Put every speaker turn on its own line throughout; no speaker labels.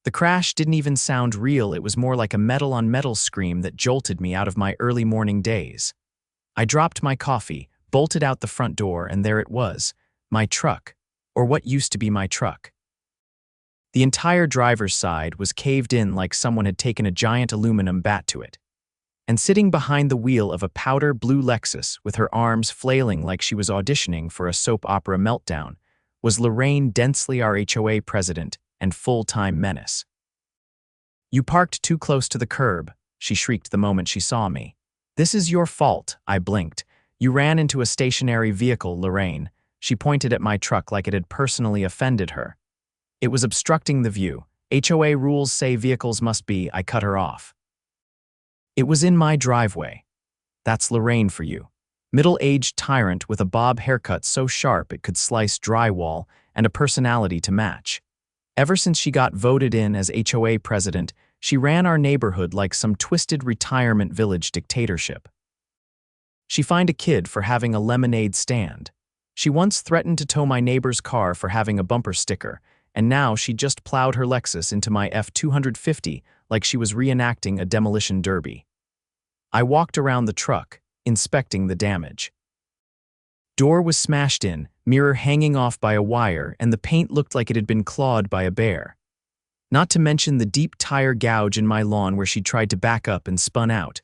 The crash didn't even sound real, it was more like a metal-on-metal scream that jolted me out of my early morning daze. I dropped my coffee, bolted out the front door, and there it was, my truck, or what used to be my truck. The entire driver's side was caved in like someone had taken a giant aluminum bat to it. And sitting behind the wheel of a powder blue Lexus with her arms flailing like she was auditioning for a soap opera meltdown was Lorraine Densley, our HOA president and full-time menace. "You parked too close to the curb," she shrieked the moment she saw me. "This is your fault," I blinked. "You ran into a stationary vehicle, Lorraine." She pointed at my truck like it had personally offended her. "It was obstructing the view. HOA rules say vehicles must be." I cut her off. "It was in my driveway." That's Lorraine for you. Middle-aged tyrant with a bob haircut so sharp it could slice drywall and a personality to match. Ever since she got voted in as HOA president, she ran our neighborhood like some twisted retirement village dictatorship. She fined a kid for having a lemonade stand. She once threatened to tow my neighbor's car for having a bumper sticker, and now she just plowed her Lexus into my F-250 like she was reenacting a demolition derby. I walked around the truck, inspecting the damage. Door was smashed in, mirror hanging off by a wire, and the paint looked like it had been clawed by a bear. Not to mention the deep tire gouge in my lawn where she tried to back up and spun out.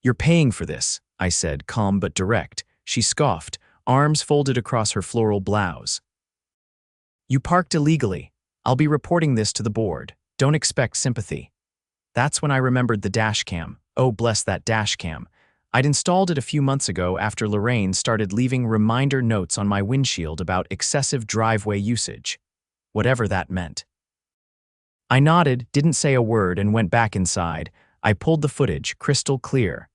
"You're paying for this," I said, calm but direct. She scoffed, arms folded across her floral blouse. "You parked illegally. I'll be reporting this to the board. Don't expect sympathy." That's when I remembered the Dashcam. Oh, bless that Dashcam. I'd installed it a few months ago after Lorraine started leaving reminder notes on my windshield about excessive driveway usage, whatever that meant. I nodded, didn't say a word, and went back inside. I pulled the footage, crystal clear.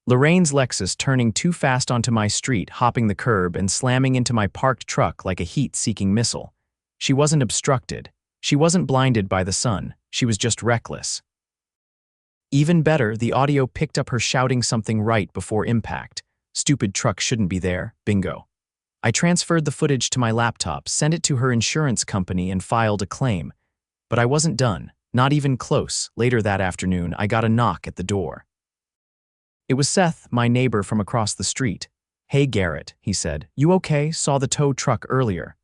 Lorraine's Lexus turning too fast onto my street, hopping the curb and slamming into my parked truck like a heat-seeking missile. She wasn't obstructed. She wasn't blinded by the sun. She was just reckless. Even better, the audio picked up her shouting something right before impact. "Stupid truck shouldn't be there." Bingo. I transferred the footage to my laptop, sent it to her insurance company, and filed a claim. But I wasn't done, not even close. Later that afternoon, I got a knock at the door. It was Seth, my neighbor from across the street. "Hey Garrett," he said. "You okay? Saw the tow truck earlier."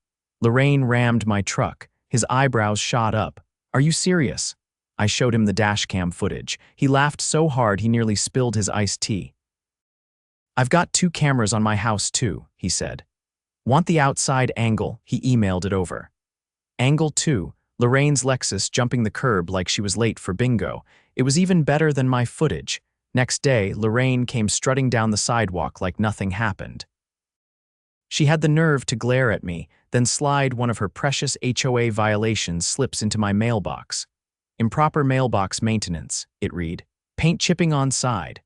Lorraine rammed my truck. His eyebrows shot up. "Are you serious?" I showed him the Dashcam footage. He laughed so hard he nearly spilled his iced tea. "I've got 2 cameras on my house too," he said. "Want the outside angle?" He emailed it over. Angle 2, Lorraine's Lexus jumping the curb like she was late for bingo. It was even better than my footage. Next day, Lorraine came strutting down the sidewalk like nothing happened. She had the nerve to glare at me, then slide one of her precious HOA violations slips into my mailbox. "Improper mailbox maintenance," it read. "Paint chipping on side."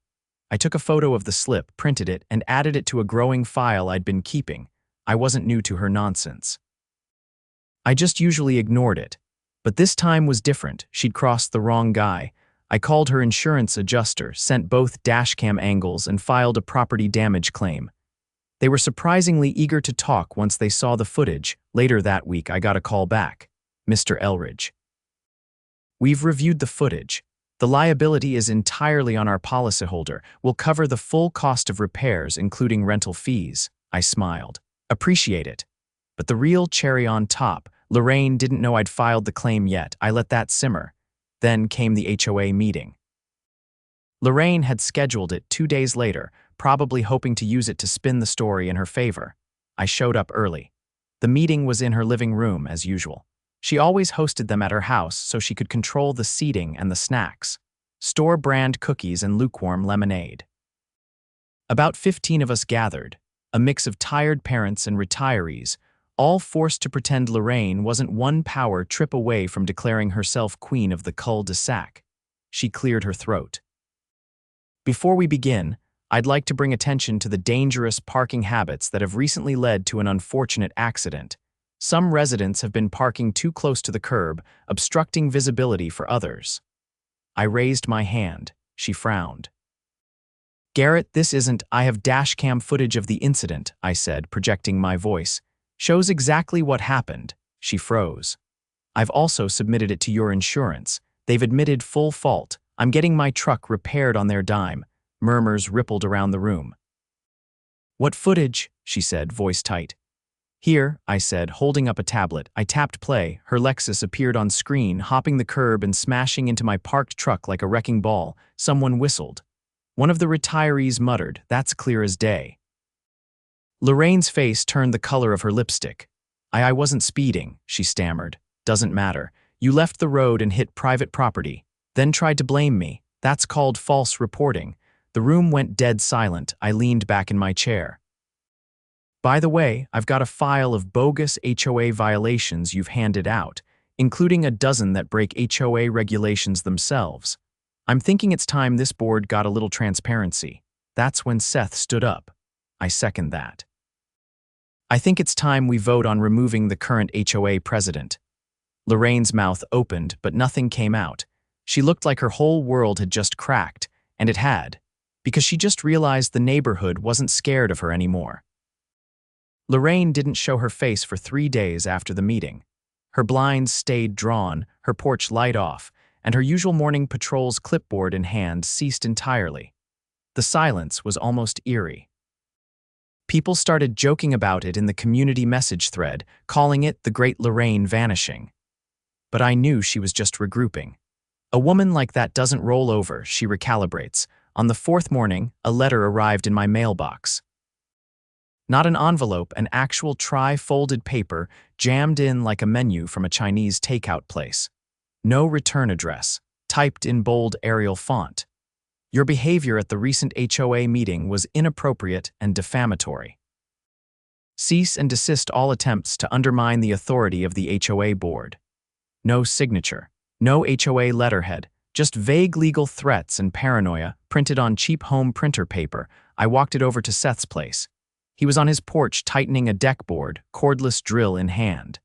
I took a photo of the slip, printed it, and added it to a growing file I'd been keeping. I wasn't new to her nonsense. I just usually ignored it. But this time was different. She'd crossed the wrong guy. I called her insurance adjuster, sent both Dashcam angles, and filed a property damage claim. They were surprisingly eager to talk once they saw the footage. Later that week, I got a call back. "Mr. Elridge, we've reviewed the footage. The liability is entirely on our policyholder. We'll cover the full cost of repairs, including rental fees." I smiled. "Appreciate it." But the real cherry on top, Lorraine didn't know I'd filed the claim yet. I let that simmer. Then came the HOA meeting. Lorraine had scheduled it 2 days later, probably hoping to use it to spin the story in her favor. I showed up early. The meeting was in her living room, as usual. She always hosted them at her house so she could control the seating and the snacks. Store-brand cookies and lukewarm lemonade. About 15 of us gathered, a mix of tired parents and retirees, all forced to pretend Lorraine wasn't one power trip away from declaring herself queen of the cul-de-sac. She cleared her throat. "Before we begin, I'd like to bring attention to the dangerous parking habits that have recently led to an unfortunate accident. Some residents have been parking too close to the curb, obstructing visibility for others." I raised my hand. She frowned. "Garrett, this isn't. I have Dashcam footage of the incident," I said, projecting my voice. "Shows exactly what happened." She froze. I've also submitted it to your insurance. They've admitted full fault. I'm getting my truck repaired on their dime." Murmurs rippled around the room. "What footage?" she said, voice tight. "Here," I said, holding up a tablet. I tapped play. Her Lexus appeared on screen, hopping the curb and smashing into my parked truck like a wrecking ball. Someone whistled. One of the retirees muttered, "That's clear as day." Lorraine's face turned the color of her lipstick. I wasn't speeding," she stammered. "Doesn't matter. You left the road and hit private property, then tried to blame me. That's called false reporting." The room went dead silent. I leaned back in my chair. "By the way, I've got a file of bogus HOA violations you've handed out, including a dozen that break HOA regulations themselves. I'm thinking it's time this board got a little transparency." That's when Seth stood up. "I second that. I think it's time we vote on removing the current HOA president." Lorraine's mouth opened, but nothing came out. She looked like her whole world had just cracked, and it had, because she just realized the neighborhood wasn't scared of her anymore. Lorraine didn't show her face for 3 days after the meeting. Her blinds stayed drawn, her porch light off, and her usual morning patrol's clipboard in hand ceased entirely. The silence was almost eerie. People started joking about it in the community message thread, calling it the Great Lorraine Vanishing. But I knew she was just regrouping. A woman like that doesn't roll over, she recalibrates. On the 4th morning, a letter arrived in my mailbox. Not an envelope, an actual tri-folded paper jammed in like a menu from a Chinese takeout place. No return address, typed in bold Arial font. "Your behavior at the recent HOA meeting was inappropriate and defamatory. Cease and desist all attempts to undermine the authority of the HOA board." No signature, no HOA letterhead, just vague legal threats and paranoia printed on cheap home printer paper. I walked it over to Seth's place. He was on his porch tightening a deck board, cordless drill in hand.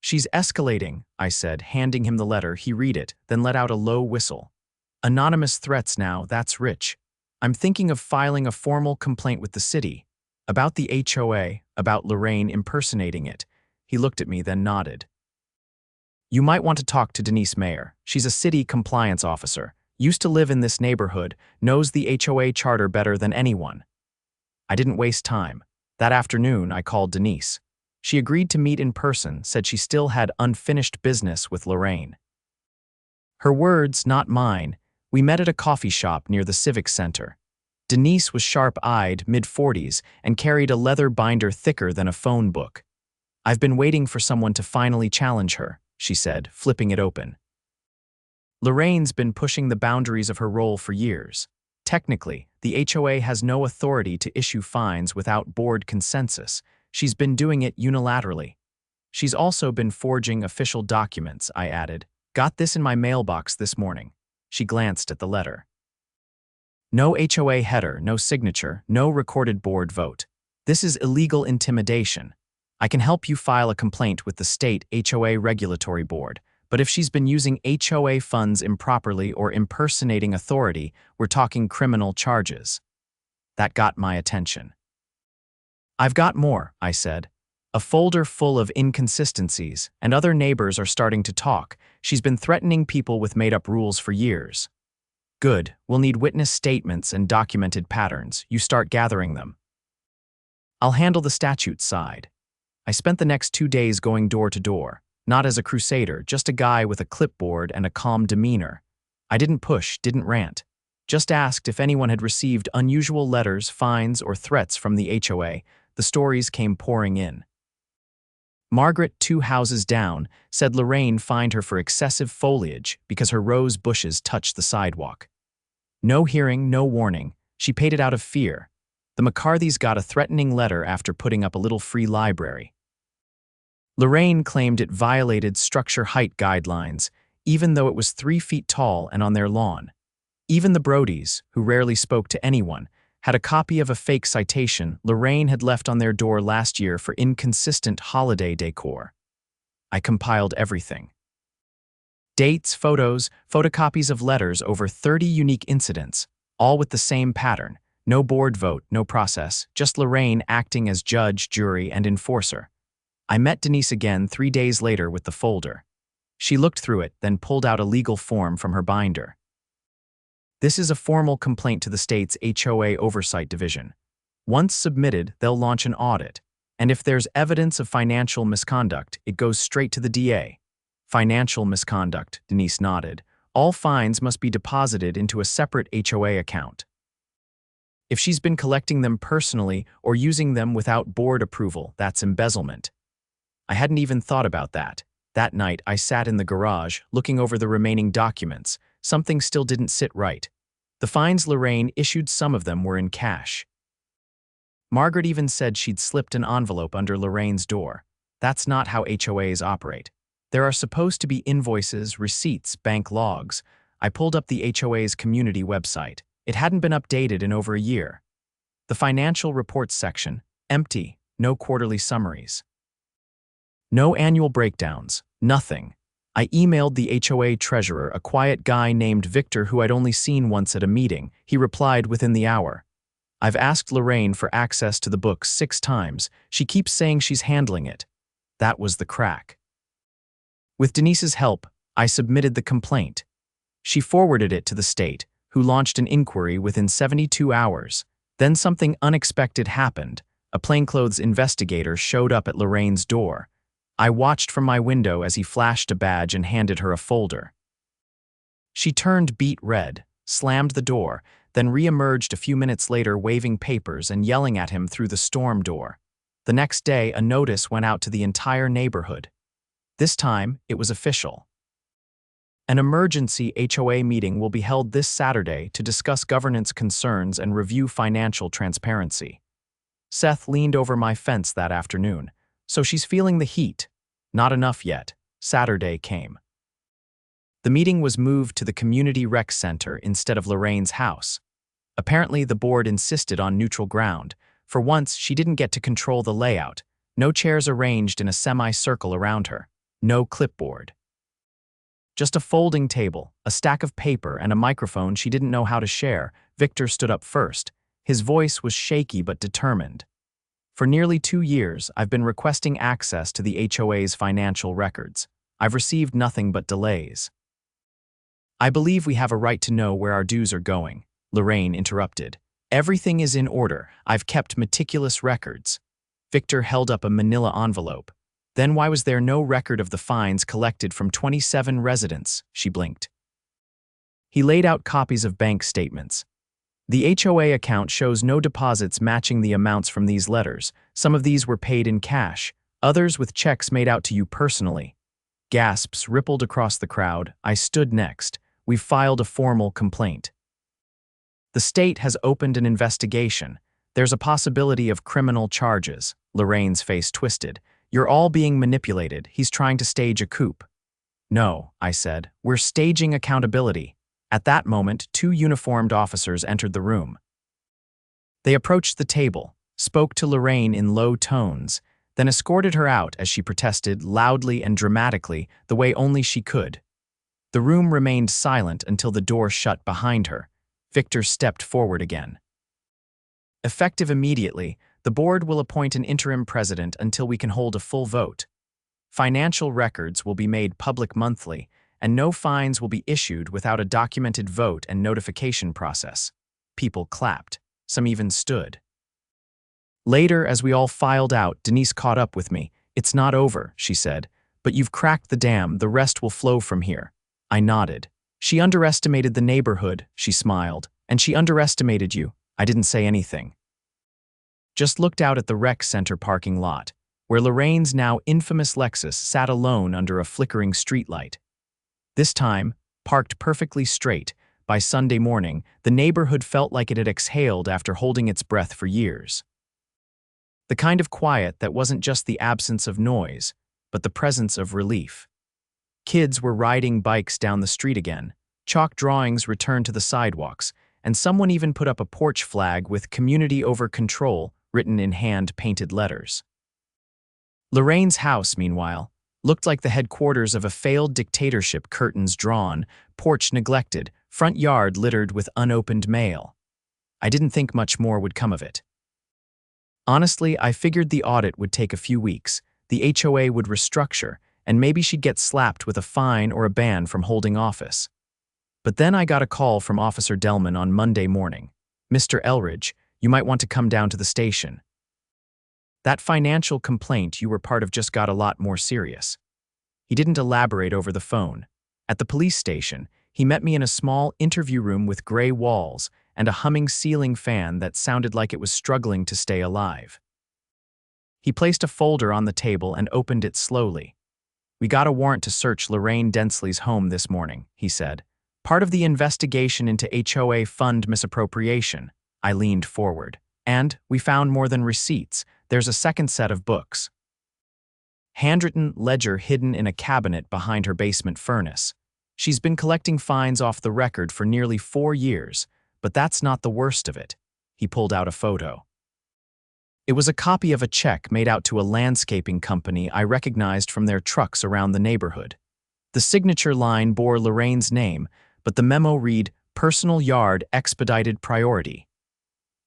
"She's escalating," I said, handing him the letter. He read it, then let out a low whistle. "Anonymous threats now, that's rich. I'm thinking of filing a formal complaint with the city. About the HOA, about Lorraine impersonating it." He looked at me, then nodded. "You might want to talk to Denise Mayer. She's a city compliance officer, used to live in this neighborhood, knows the HOA charter better than anyone." I didn't waste time. That afternoon, I called Denise. She agreed to meet in person, said she still had unfinished business with Lorraine. Her words, not mine. We met at a coffee shop near the Civic Center. Denise was sharp-eyed, mid-40s, and carried a leather binder thicker than a phone book. "I've been waiting for someone to finally challenge her," she said, flipping it open. "Lorraine's been pushing the boundaries of her role for years. Technically, the HOA has no authority to issue fines without board consensus. She's been doing it unilaterally. She's also been forging official documents," I added. "Got this in my mailbox this morning." She glanced at the letter. "No HOA header, no signature, no recorded board vote. This is illegal intimidation. I can help you file a complaint with the state HOA regulatory board. But if she's been using HOA funds improperly or impersonating authority, we're talking criminal charges." That got my attention. "I've got more," I said. "A folder full of inconsistencies, and other neighbors are starting to talk. She's been threatening people with made-up rules for years." "Good. We'll need witness statements and documented patterns. You start gathering them. I'll handle the statute side." I spent the next 2 days going door to door. Not as a crusader, just a guy with a clipboard and a calm demeanor. I didn't push, didn't rant. Just asked if anyone had received unusual letters, fines, or threats from the HOA. The stories came pouring in. Margaret, 2 houses down, said Lorraine fined her for excessive foliage because her rose bushes touched the sidewalk. No hearing, no warning. She paid it out of fear. The McCarthys got a threatening letter after putting up a little free library. Lorraine claimed it violated structure height guidelines, even though it was 3 feet tall and on their lawn. Even the Brodies, who rarely spoke to anyone, had a copy of a fake citation Lorraine had left on their door last year for inconsistent holiday decor. I compiled everything. Dates, photos, photocopies of letters, over 30 unique incidents, all with the same pattern. No board vote, no process, just Lorraine acting as judge, jury, and enforcer. I met Denise again 3 days later with the folder. She looked through it, then pulled out a legal form from her binder. This is a formal complaint to the state's HOA Oversight Division. Once submitted, they'll launch an audit, and if there's evidence of financial misconduct, it goes straight to the DA. Financial misconduct, Denise nodded. All fines must be deposited into a separate HOA account. If she's been collecting them personally or using them without board approval, that's embezzlement. I hadn't even thought about that. That night, I sat in the garage, looking over the remaining documents. Something still didn't sit right. The fines Lorraine issued, some of them were in cash. Margaret even said she'd slipped an envelope under Lorraine's door. That's not how HOAs operate. There are supposed to be invoices, receipts, bank logs. I pulled up the HOA's community website. It hadn't been updated in over a year. The financial reports section, empty, no quarterly summaries. No annual breakdowns, nothing. I emailed the HOA treasurer, a quiet guy named Victor who I'd only seen once at a meeting. He replied within the hour. I've asked Lorraine for access to the books 6 times. She keeps saying she's handling it. That was the crack. With Denise's help, I submitted the complaint. She forwarded it to the state, who launched an inquiry within 72 hours. Then something unexpected happened. A plainclothes investigator showed up at Lorraine's door. I watched from my window as he flashed a badge and handed her a folder. She turned beet red, slammed the door, then re-emerged a few minutes later waving papers and yelling at him through the storm door. The next day, a notice went out to the entire neighborhood. This time, it was official. An emergency HOA meeting will be held this Saturday to discuss governance concerns and review financial transparency. Seth leaned over my fence that afternoon. So she's feeling the heat. Not enough yet. Saturday came. The meeting was moved to the community rec center instead of Lorraine's house. Apparently, the board insisted on neutral ground. For once, she didn't get to control the layout. No chairs arranged in a semicircle around her. No clipboard. Just a folding table, a stack of paper, and a microphone she didn't know how to share. Victor stood up first. His voice was shaky but determined. For nearly 2 years, I've been requesting access to the HOA's financial records. I've received nothing but delays. I believe we have a right to know where our dues are going, Lorraine interrupted. Everything is in order. I've kept meticulous records. Victor held up a manila envelope. Then why was there no record of the fines collected from 27 residents? She blinked. He laid out copies of bank statements. The HOA account shows no deposits matching the amounts from these letters. Some of these were paid in cash, others with checks made out to you personally. Gasps rippled across the crowd. I stood next. We've filed a formal complaint. The state has opened an investigation. There's a possibility of criminal charges. Lorraine's face twisted. You're all being manipulated. He's trying to stage a coup. No, I said. We're staging accountability. At that moment, 2 uniformed officers entered the room. They approached the table, spoke to Lorraine in low tones, then escorted her out as she protested loudly and dramatically the way only she could. The room remained silent until the door shut behind her. Victor stepped forward again. Effective immediately, the board will appoint an interim president until we can hold a full vote. Financial records will be made public monthly, and no fines will be issued without a documented vote and notification process. People clapped. Some even stood. Later, as we all filed out, Denise caught up with me. It's not over, she said, but you've cracked the dam. The rest will flow from here. I nodded. She underestimated the neighborhood, she smiled, and she underestimated you. I didn't say anything. Just looked out at the rec center parking lot, where Lorraine's now infamous Lexus sat alone under a flickering streetlight. This time, parked perfectly straight, by Sunday morning, the neighborhood felt like it had exhaled after holding its breath for years. The kind of quiet that wasn't just the absence of noise, but the presence of relief. Kids were riding bikes down the street again, chalk drawings returned to the sidewalks, and someone even put up a porch flag with "Community Over Control" written in hand-painted letters. Lorraine's house, meanwhile, looked like the headquarters of a failed dictatorship, curtains drawn, porch neglected, front yard littered with unopened mail. I didn't think much more would come of it. Honestly, I figured the audit would take a few weeks. The HOA would restructure, and maybe she'd get slapped with a fine or a ban from holding office. But then I got a call from Officer Delman on Monday morning. "Mr. Elridge, you might want to come down to the station. That financial complaint you were part of just got a lot more serious." He didn't elaborate over the phone. At the police station, he met me in a small interview room with gray walls and a humming ceiling fan that sounded like it was struggling to stay alive. He placed a folder on the table and opened it slowly. "We got a warrant to search Lorraine Densley's home this morning," he said. "Part of the investigation into HOA fund misappropriation." I leaned forward. "And we found more than receipts. There's a second set of books." Handwritten ledger hidden in a cabinet behind her basement furnace. She's been collecting fines off the record for nearly 4 years, but that's not the worst of it. He pulled out a photo. It was a copy of a check made out to a landscaping company I recognized from their trucks around the neighborhood. The signature line bore Lorraine's name, but the memo read, "Personal yard expedited priority."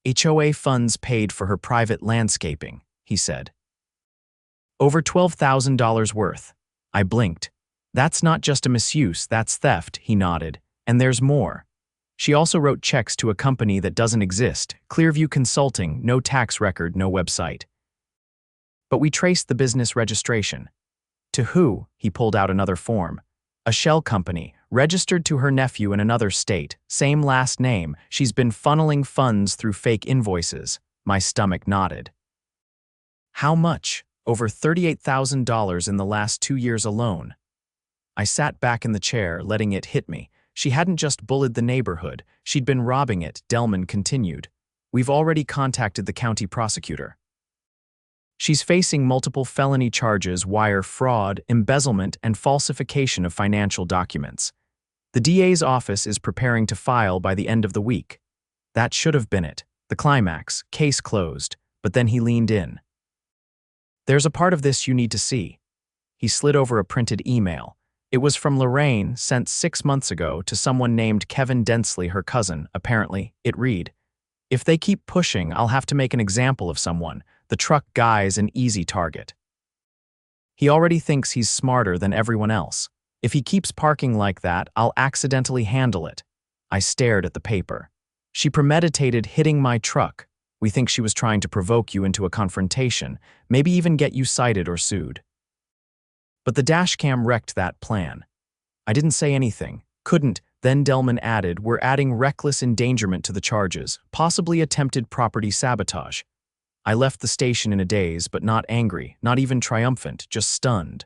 HOA funds paid for her private landscaping, he said. "Over $12,000 worth." I blinked. "That's not just a misuse, that's theft," he nodded. "And there's more. She also wrote checks to a company that doesn't exist, Clearview Consulting, no tax record, no website. But we traced the business registration." "To who?" He pulled out another form. "A shell company, registered to her nephew in another state, same last name. She's been funneling funds through fake invoices." My stomach knotted. "How much?" "Over $38,000 in the last 2 years alone." I sat back in the chair, letting it hit me. She hadn't just bullied the neighborhood, she'd been robbing it, Delman continued. "We've already contacted the county prosecutor. She's facing multiple felony charges: wire fraud, embezzlement, and falsification of financial documents. The DA's office is preparing to file by the end of the week." That should have been it. The climax, case closed, but then he leaned in. "There's a part of this you need to see." He slid over a printed email. It was from Lorraine, sent 6 months ago to someone named Kevin Densley, her cousin, apparently. It read, "If they keep pushing, I'll have to make an example of someone. The truck guy's an easy target. He already thinks he's smarter than everyone else. If he keeps parking like that, I'll accidentally handle it." I stared at the paper. "She premeditated hitting my truck. We think she was trying to provoke you into a confrontation, maybe even get you cited or sued. But the dashcam wrecked that plan." I didn't say anything. Couldn't. Then Delman added, "We're adding reckless endangerment to the charges, possibly attempted property sabotage." I left the station in a daze, but not angry, not even triumphant, just stunned.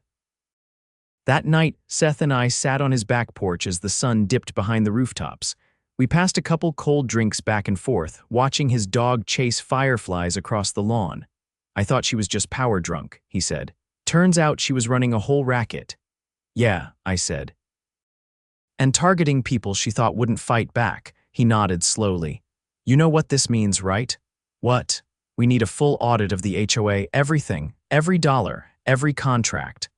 That night, Seth and I sat on his back porch as the sun dipped behind the rooftops. We passed a couple cold drinks back and forth, watching his dog chase fireflies across the lawn. "I thought she was just power drunk," he said. "Turns out she was running a whole racket." "Yeah," I said. "And targeting people she thought wouldn't fight back." He nodded slowly. "You know what this means, right?" "What?" "We need a full audit of the HOA, everything, every dollar, every contract.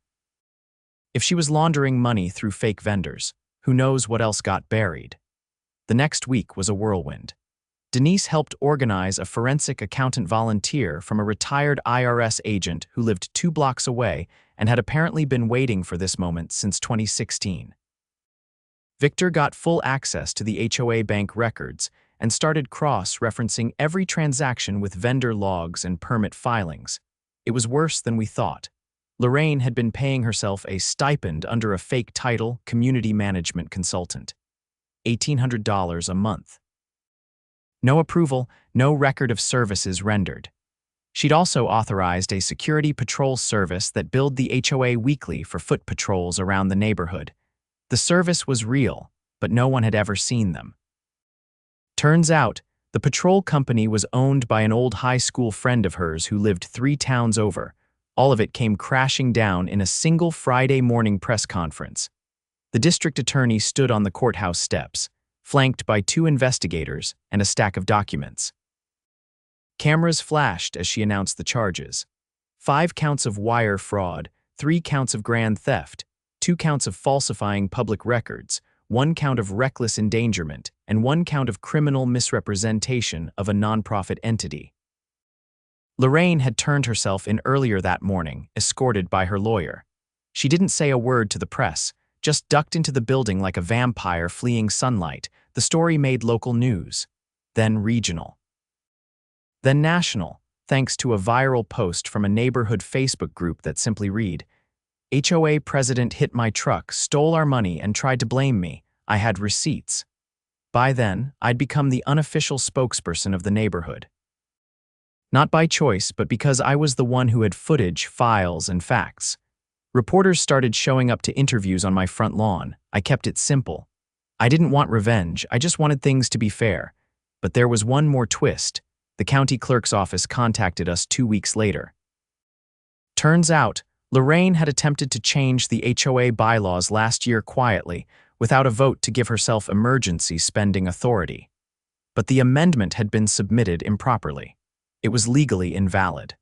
If she was laundering money through fake vendors, who knows what else got buried?" The next week was a whirlwind. Denise helped organize a forensic accountant volunteer from a retired IRS agent who lived 2 blocks away and had apparently been waiting for this moment since 2016. Victor got full access to the HOA bank records and started cross-referencing every transaction with vendor logs and permit filings. It was worse than we thought. Lorraine had been paying herself a stipend under a fake title, community management consultant. $1,800 a month. No approval, no record of services rendered. She'd also authorized a security patrol service that billed the HOA weekly for foot patrols around the neighborhood. The service was real, but no one had ever seen them. Turns out, the patrol company was owned by an old high school friend of hers who lived 3 towns over. All of it came crashing down in a single Friday morning press conference. The district attorney stood on the courthouse steps, flanked by 2 investigators and a stack of documents. Cameras flashed as she announced the charges. 5 counts of wire fraud, 3 counts of grand theft, 2 counts of falsifying public records, 1 count of reckless endangerment, and 1 count of criminal misrepresentation of a nonprofit entity. Lorraine had turned herself in earlier that morning, escorted by her lawyer. She didn't say a word to the press, just ducked into the building like a vampire fleeing sunlight. The story made local news, then regional, then national, thanks to a viral post from a neighborhood Facebook group that simply read, "HOA president hit my truck, stole our money, and tried to blame me. I had receipts." By then, I'd become the unofficial spokesperson of the neighborhood. Not by choice, but because I was the one who had footage, files, and facts. Reporters started showing up to interviews on my front lawn. I kept it simple. I didn't want revenge, I just wanted things to be fair. But there was one more twist. The county clerk's office contacted us 2 weeks later. Turns out, Lorraine had attempted to change the HOA bylaws last year quietly, without a vote to give herself emergency spending authority. But the amendment had been submitted improperly. It was legally invalid.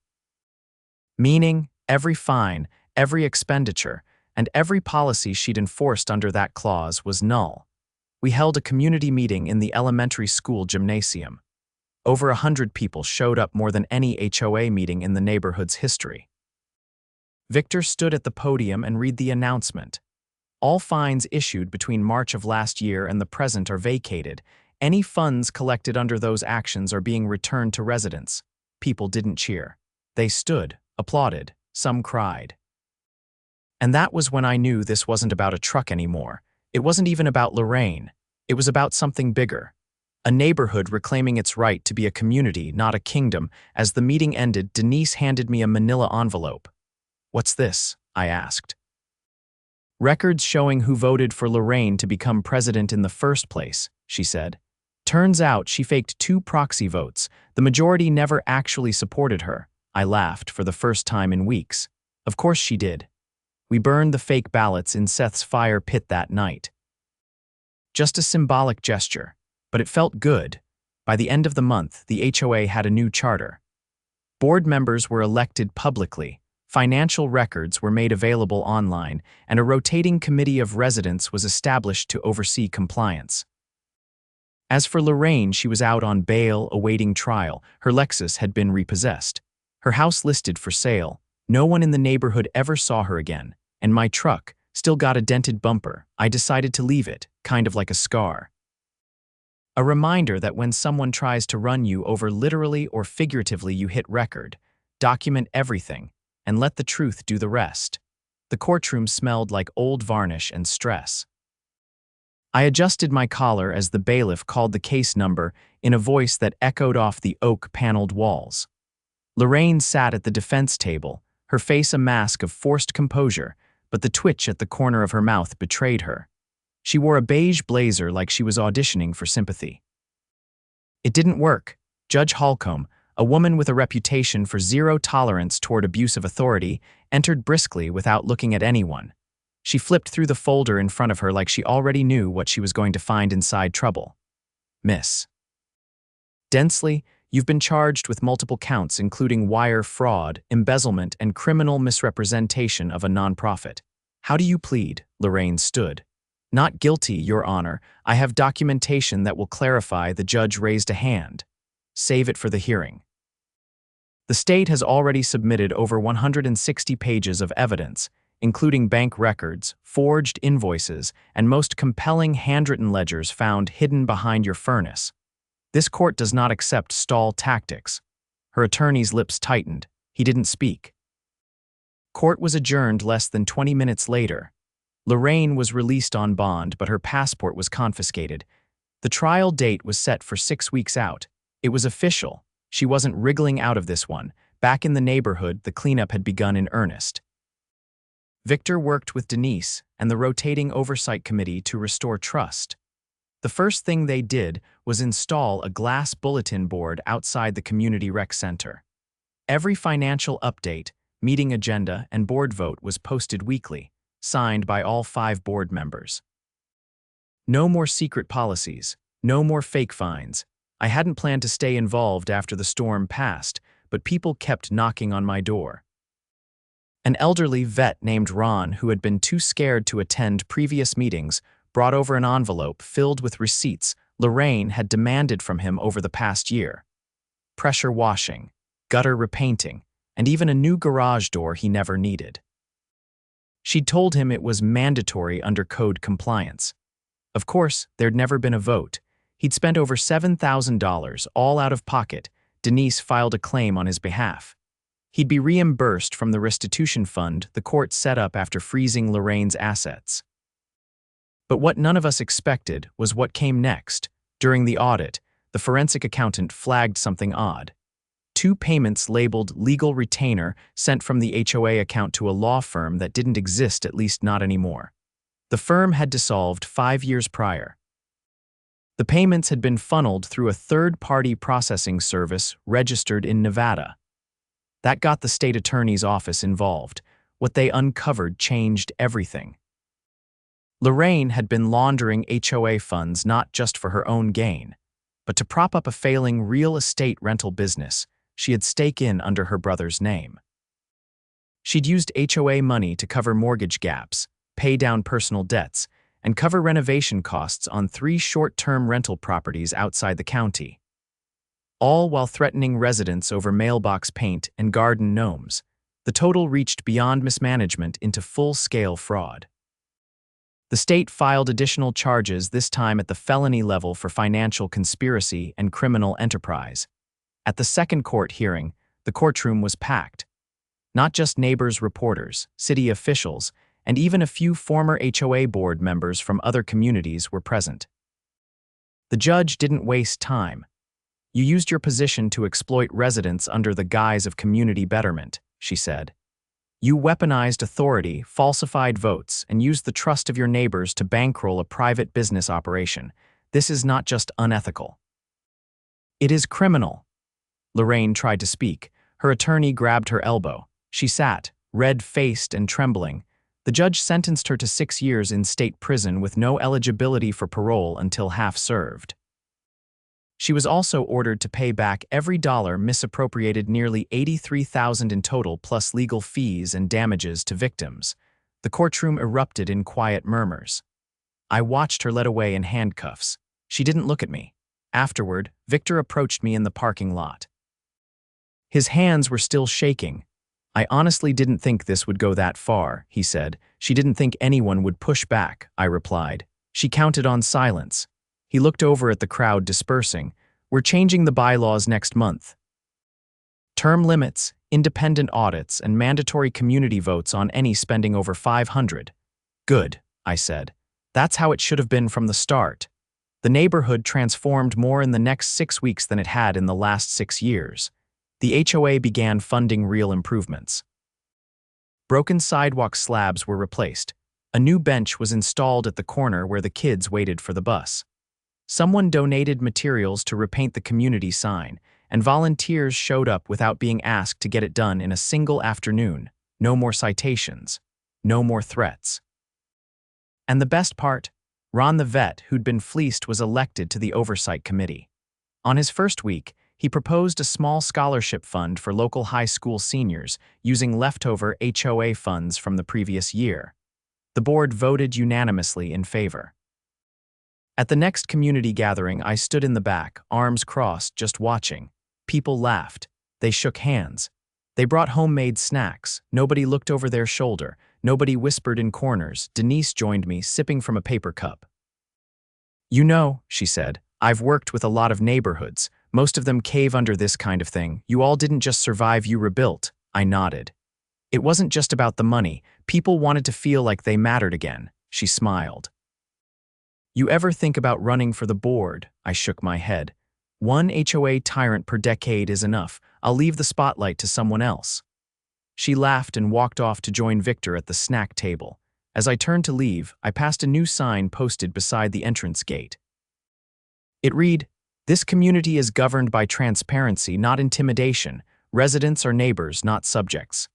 Meaning, every fine, every expenditure, and every policy she'd enforced under that clause was null. We held a community meeting in the elementary school gymnasium. Over 100 people showed up, more than any HOA meeting in the neighborhood's history. Victor stood at the podium and read the announcement. All fines issued between March of last year and the present are vacated. Any funds collected under those actions are being returned to residents. People didn't cheer. They stood, applauded, some cried. And that was when I knew this wasn't about a truck anymore. It wasn't even about Lorraine. It was about something bigger. A neighborhood reclaiming its right to be a community, not a kingdom. As the meeting ended, Denise handed me a manila envelope. "What's this?" I asked. "Records showing who voted for Lorraine to become president in the first place," she said. "Turns out she faked 2 proxy votes. The majority never actually supported her." I laughed for the first time in weeks. Of course she did. We burned the fake ballots in Seth's fire pit that night. Just a symbolic gesture, but it felt good. By the end of the month, the HOA had a new charter. Board members were elected publicly, financial records were made available online, and a rotating committee of residents was established to oversee compliance. As for Lorraine, she was out on bail awaiting trial. Her Lexus had been repossessed. Her house listed for sale. No one in the neighborhood ever saw her again. And my truck still got a dented bumper. I decided to leave it, kind of like a scar. A reminder that when someone tries to run you over literally or figuratively, you hit record, document everything, and let the truth do the rest. The courtroom smelled like old varnish and stress. I adjusted my collar as the bailiff called the case number in a voice that echoed off the oak-paneled walls. Lorraine sat at the defense table, her face a mask of forced composure, but the twitch at the corner of her mouth betrayed her. She wore a beige blazer like she was auditioning for sympathy. It didn't work. Judge Holcomb, a woman with a reputation for zero tolerance toward abuse of authority, entered briskly without looking at anyone. She flipped through the folder in front of her like she already knew what she was going to find inside trouble. "Miss Densley, you've been charged with multiple counts including wire fraud, embezzlement, and criminal misrepresentation of a nonprofit. How do you plead?" Lorraine stood. "Not guilty, Your Honor. I have documentation that will clarify." The judge raised a hand. "Save it for the hearing." The state has already submitted over 160 pages of evidence, including bank records, forged invoices, and most compelling handwritten ledgers found hidden behind your furnace. This court does not accept stall tactics. Her attorney's lips tightened. He didn't speak. Court was adjourned less than 20 minutes later. Lorraine was released on bond, but her passport was confiscated. The trial date was set for 6 weeks out. It was official. She wasn't wriggling out of this one. Back in the neighborhood, the cleanup had begun in earnest. Victor worked with Denise and the rotating oversight committee to restore trust. The first thing they did was install a glass bulletin board outside the community rec center. Every financial update, meeting agenda, and board vote was posted weekly, signed by all 5 board members. No more secret policies, no more fake fines. I hadn't planned to stay involved after the storm passed, but people kept knocking on my door. An elderly vet named Ron, who had been too scared to attend previous meetings, brought over an envelope filled with receipts Lorraine had demanded from him over the past year. Pressure washing. gutter repainting, and even a new garage door he never needed. She'd told him it was mandatory under code compliance. Of course, there'd never been a vote. He'd spent over $7,000, all out of pocket. Denise filed a claim on his behalf. He'd be reimbursed from the restitution fund the court set up after freezing Lorraine's assets. But what none of us expected was what came next. During the audit, the forensic accountant flagged something odd. 2 payments labeled legal retainer sent from the HOA account to a law firm that didn't exist, at least not anymore. The firm had dissolved 5 years prior. The payments had been funneled through a third-party processing service registered in Nevada. That got the state attorney's office involved. What they uncovered changed everything. Lorraine had been laundering HOA funds not just for her own gain, but to prop up a failing real estate rental business she had staked in under her brother's name. She'd used HOA money to cover mortgage gaps, pay down personal debts, and cover renovation costs on 3 short-term rental properties outside the county. All while threatening residents over mailbox paint and garden gnomes. The total reached beyond mismanagement into full-scale fraud. The state filed additional charges, this time at the felony level for financial conspiracy and criminal enterprise. At the second court hearing, the courtroom was packed. Not just neighbors, reporters, city officials, and even a few former HOA board members from other communities were present. The judge didn't waste time. "You used your position to exploit residents under the guise of community betterment," she said. "You weaponized authority, falsified votes, and used the trust of your neighbors to bankroll a private business operation. This is not just unethical. It is criminal." Lorraine tried to speak. Her attorney grabbed her elbow. She sat, red-faced and trembling. The judge sentenced her to 6 years in state prison with no eligibility for parole until half served. She was also ordered to pay back every dollar misappropriated, nearly $83,000 in total, plus legal fees and damages to victims. The courtroom erupted in quiet murmurs. I watched her led away in handcuffs. She didn't look at me. Afterward, Victor approached me in the parking lot. His hands were still shaking. "I honestly didn't think this would go that far," he said. "She didn't think anyone would push back," I replied. "She counted on silence." He looked over at the crowd dispersing. "We're changing the bylaws next month. Term limits, independent audits, and mandatory community votes on any spending over $500. "Good," I said. "That's how it should have been from the start." The neighborhood transformed more in the next 6 weeks than it had in the last 6 years. The HOA began funding real improvements. Broken sidewalk slabs were replaced. A new bench was installed at the corner where the kids waited for the bus. Someone donated materials to repaint the community sign, and volunteers showed up without being asked to get it done in a single afternoon. No more citations. No more threats. And the best part? Ron the vet who'd been fleeced was elected to the oversight committee. On his first week, he proposed a small scholarship fund for local high school seniors using leftover HOA funds from the previous year. The board voted unanimously in favor. At the next community gathering, I stood in the back, arms crossed, just watching. People laughed. They shook hands. They brought homemade snacks. Nobody looked over their shoulder. Nobody whispered in corners. Denise joined me, sipping from a paper cup. "You know," she said, "I've worked with a lot of neighborhoods. Most of them cave under this kind of thing. You all didn't just survive, you rebuilt." I nodded. "It wasn't just about the money. People wanted to feel like they mattered again." She smiled. "You ever think about running for the board?" I shook my head. "One HOA tyrant per decade is enough. I'll leave the spotlight to someone else." She laughed and walked off to join Victor at the snack table. As I turned to leave, I passed a new sign posted beside the entrance gate. It read, "This community is governed by transparency, not intimidation. Residents are neighbors, not subjects."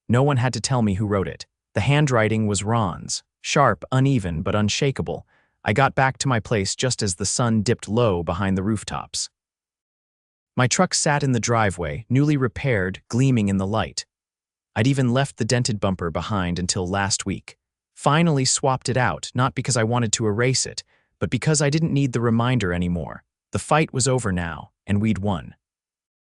No one had to tell me who wrote it. The handwriting was Ron's, sharp, uneven, but unshakable. I got back to my place just as the sun dipped low behind the rooftops. My truck sat in the driveway, newly repaired, gleaming in the light. I'd even left the dented bumper behind until last week. Finally swapped it out, not because I wanted to erase it, but because I didn't need the reminder anymore. The fight was over now, and we'd won.